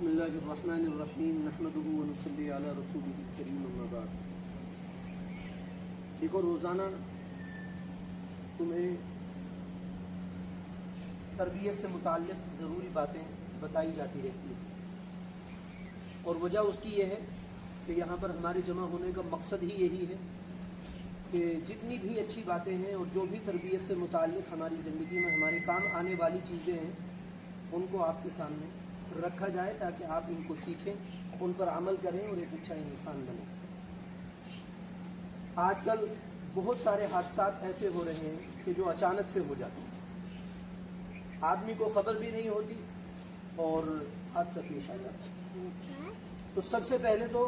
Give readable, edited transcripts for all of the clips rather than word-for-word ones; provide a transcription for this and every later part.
بسم اللہ الرحمن الرحیم نحمدہ ونصلی علی رسولہ الکریم اما بعد۔ دیکھو، روزانہ تمہیں تربیت سے متعلق ضروری باتیں بتائی جاتی رہتی ہیں، اور وجہ اس کی یہ ہے کہ یہاں پر ہمارے جمع ہونے کا مقصد ہی یہی ہے کہ جتنی بھی اچھی باتیں ہیں اور جو بھی تربیت سے متعلق ہماری زندگی میں ہمارے کام آنے والی چیزیں ہیں ان کو آپ کے سامنے رکھا جائے تاکہ آپ ان کو سیکھیں، ان پر عمل کریں اور ایک اچھا انسان بنیں۔ آج کل بہت سارے حادثات ایسے ہو رہے ہیں کہ جو اچانک سے ہو جاتے ہیں، آدمی کو خبر بھی نہیں ہوتی اور حادثہ پیش آ جاتا ہے۔ تو سب سے پہلے تو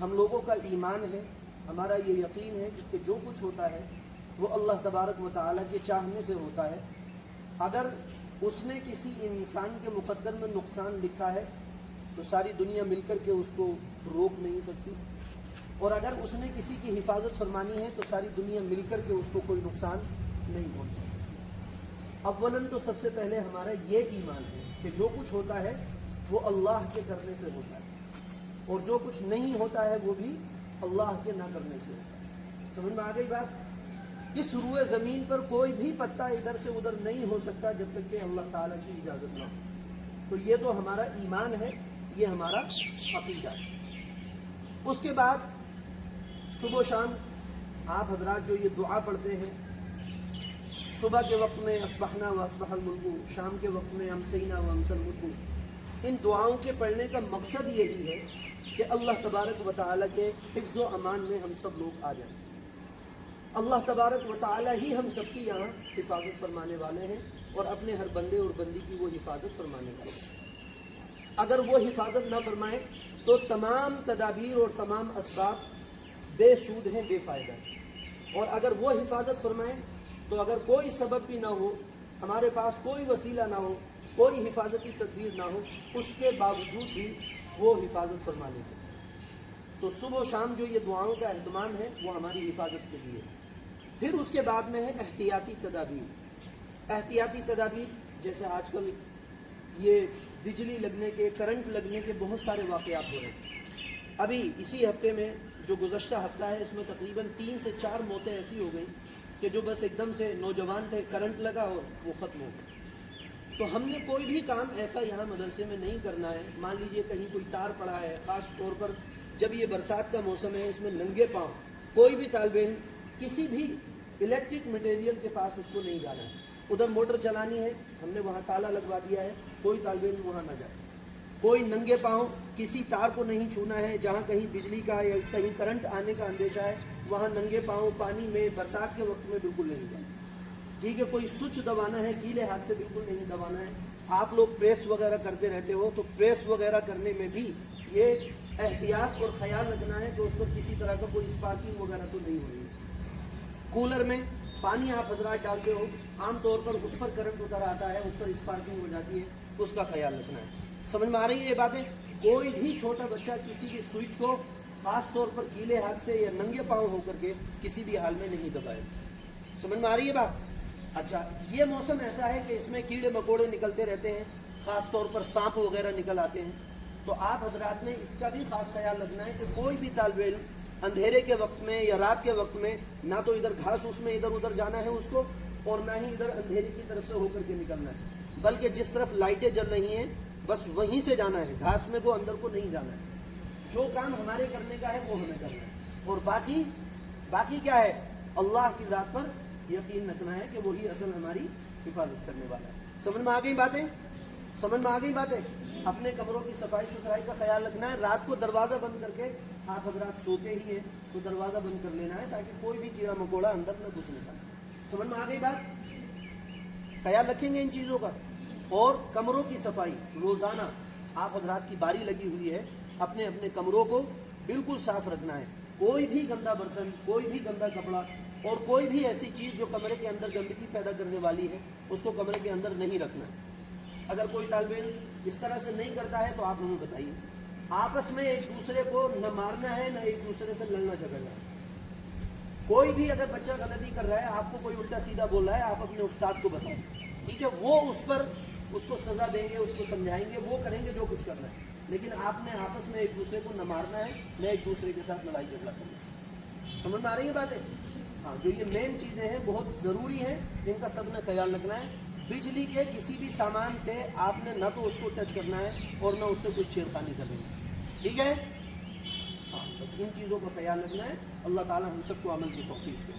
ہم لوگوں کا ایمان ہے، ہمارا یہ یقین ہے کہ جو کچھ ہوتا ہے وہ اللہ تبارک و تعالیٰ کے چاہنے سے ہوتا ہے۔ اگر اس نے کسی انسان کے مقدر میں نقصان لکھا ہے تو ساری دنیا مل کر کے اس کو روک نہیں سکتی، اور اگر اس نے کسی کی حفاظت فرمانی ہے تو ساری دنیا مل کر کے اس کو کوئی نقصان نہیں پہنچا سکتی۔ اولاً تو سب سے پہلے ہمارا یہ ایمان ہے کہ جو کچھ ہوتا ہے وہ اللہ کے کرنے سے ہوتا ہے، اور جو کچھ نہیں ہوتا ہے وہ بھی اللہ کے نہ کرنے سے ہوتا ہے۔ سمجھ میں آ گئی بات؟ اس روئے زمین پر کوئی بھی پتا ادھر سے ادھر نہیں ہو سکتا جب تک کہ اللہ تعالیٰ کی اجازت نہ ہو۔ تو یہ تو ہمارا ایمان ہے، یہ ہمارا عقیدہ ہے۔ اس کے بعد صبح و شام آپ حضرات جو یہ دعا پڑھتے ہیں، صبح کے وقت میں اصبحنا و اصبح الملک، شام کے وقت میں امسینا و امسی الملک، ان دعاؤں کے پڑھنے کا مقصد یہی ہے کہ اللہ تبارک و تعالیٰ کے حفظ و امان میں ہم سب لوگ آ جائیں۔ اللہ تبارک و تعالیٰ ہی ہم سب کی یہاں حفاظت فرمانے والے ہیں، اور اپنے ہر بندے اور بندی کی وہ حفاظت فرمانے والے ہیں۔ اگر وہ حفاظت نہ فرمائے تو تمام تدابیر اور تمام اسباب بے سود ہیں، بے فائدہ ہیں، اور اگر وہ حفاظت فرمائے تو اگر کوئی سبب بھی نہ ہو، ہمارے پاس کوئی وسیلہ نہ ہو، کوئی حفاظتی تدبیر نہ ہو، اس کے باوجود بھی وہ حفاظت فرما لیتے ہیں۔ تو صبح و شام جو یہ دعاؤں کا اہتمام ہے وہ ہماری حفاظت کے لیے۔ پھر اس کے بعد میں ہے احتیاطی تدابیر۔ احتیاطی تدابیر جیسے آج کل یہ بجلی لگنے کے، کرنٹ لگنے کے بہت سارے واقعات ہو رہے ہیں۔ ابھی اسی ہفتے میں جو گزشتہ ہفتہ ہے اس میں تقریباً 3 سے 4 موتیں ایسی ہو گئیں کہ جو بس ایک دم سے نوجوان تھے، کرنٹ لگا اور وہ ختم ہو گئے۔ تو ہم نے کوئی بھی کام ایسا یہاں مدرسے میں نہیں کرنا ہے۔ مان لیجئے کہیں کوئی تار پڑا ہے، خاص طور پر جب یہ برسات کا موسم ہے، اس میں ننگے پاؤں کوئی بھی طالب علم کسی بھی الیکٹرک مٹیریل کے پاس اس کو نہیں جانا ہے۔ ادھر موٹر چلانی ہے، ہم نے وہاں تالا لگوا دیا ہے، کوئی طالب علم وہاں نہ جائے۔ کوئی ننگے پاؤں کسی تار کو نہیں چھونا ہے، جہاں کہیں بجلی کا یا کہیں کرنٹ آنے کا اندیشہ ہے وہاں ننگے پاؤں پانی میں برسات کے وقت میں بالکل نہیں جائے۔ ٹھیک ہے، کوئی سوئچ دبانا ہے گیلے ہاتھ سے بالکل نہیں دبانا ہے۔ آپ لوگ پریس وغیرہ کرتے رہتے ہو تو پریس وغیرہ کرنے میں بھی یہ احتیاط اور خیال رکھنا ہے کہ اس پر کسی طرح کا کوئی اسپارکنگ وغیرہ تو نہیں ہو رہی ہے۔ کولر میں پانی آپ حضرات ڈالتے ہو، عام طور پر اس پر کرنٹ اتر آتا ہے، اس پر اسپارکنگ ہو جاتی ہے، اس کا خیال رکھنا ہے۔ سمجھ میں آ رہی ہے یہ باتیں؟ کوئی بھی چھوٹا بچہ کسی بھی سوئچ کو خاص طور پر گیلے ہاتھ سے یا ننگے پاؤں ہو کر کے کسی بھی حال میں نہیں دبائے۔ سمجھ میں آ رہی ہے بات؟ اچھا، یہ موسم ایسا ہے کہ اس میں کیڑے مکوڑے نکلتے رہتے ہیں، خاص طور پر سانپ وغیرہ نکل آتے ہیں، تو آپ حضرات نے اس کا بھی خاص خیال رکھنا ہے کہ کوئی بھی طالب علم اندھیرے کے وقت میں یا رات کے وقت میں نہ تو ادھر گھاس اس میں ادھر ادھر جانا ہے اس کو، اور نہ ہی ادھر اندھیرے کی طرف سے ہو کر کے نکلنا ہے، بلکہ جس طرف لائٹیں جل رہی ہیں بس وہیں سے جانا ہے، گھاس میں کو اندر کو نہیں جانا ہے۔ جو کام ہمارے کرنے کا ہے وہ ہمیں کرنا ہے، اور باقی کیا ہے؟ اللہ کی ذات پر یقین رکھنا ہے کہ وہی اصل ہماری حفاظت کرنے والا ہے۔ سمجھ میں آ گئی باتیں؟ سمجھ میں آ گئی باتیں؟ اپنے کمروں کی صفائی ستھرائی کا خیال رکھنا ہے۔ رات کو دروازہ بند کر کے آپ حضرات سوتے ہی ہیں تو دروازہ بند کر لینا ہے تاکہ کوئی بھی کیڑا مکوڑا اندر نہ گھسنے پائے۔ سمجھ میں آ گئی بات؟ خیال رکھیں گے ان چیزوں کا۔ اور کمروں کی صفائی روزانہ آپ حضرات کی باری لگی ہوئی ہے، اپنے اپنے کمروں کو بالکل صاف رکھنا ہے۔ کوئی بھی گندا برتن، کوئی بھی گندا کپڑا اور کوئی بھی ایسی چیز جو کمرے کے اندر گندگی پیدا کرنے والی ہے اس کو کمرے کے اندر نہیں رکھنا ہے۔ اگر کوئی طالب علم اس طرح سے نہیں کرتا ہے تو آپ ہمیں بتائیے۔ آپس میں ایک دوسرے کو نہ مارنا ہے، نہ ایک دوسرے سے لڑنا جھگڑنا ہے۔ کوئی بھی اگر بچہ غلطی کر رہا ہے، آپ کو کوئی الٹا سیدھا بول رہا ہے، آپ اپنے استاد کو بتائیں، ٹھیک ہے؟ وہ اس پر اس کو سزا دیں گے، اس کو سمجھائیں گے، وہ کریں گے جو کچھ کرنا ہے، لیکن آپ نے آپس میں ایک دوسرے کو نہ مارنا ہے، نہ ایک دوسرے کے ساتھ لڑائی جھگڑا کرنا ہے۔ سمجھ میں آ رہی ہے باتیں؟ ہاں، جو یہ مین چیزیں ہیں بہت ضروری ہیں، ان کا سب نے خیال رکھنا ہے۔ بجلی کے کسی بھی سامان سے آپ نے نہ تو اس کو ٹچ کرنا ہے اور نہ اس سے کوئی چھیڑخانی کرنی ہے، ٹھیک ہے؟ ہاں، بس ان چیزوں کا خیال رکھنا ہے۔ اللہ تعالیٰ ہم سب کو عمل کی توفیق دے۔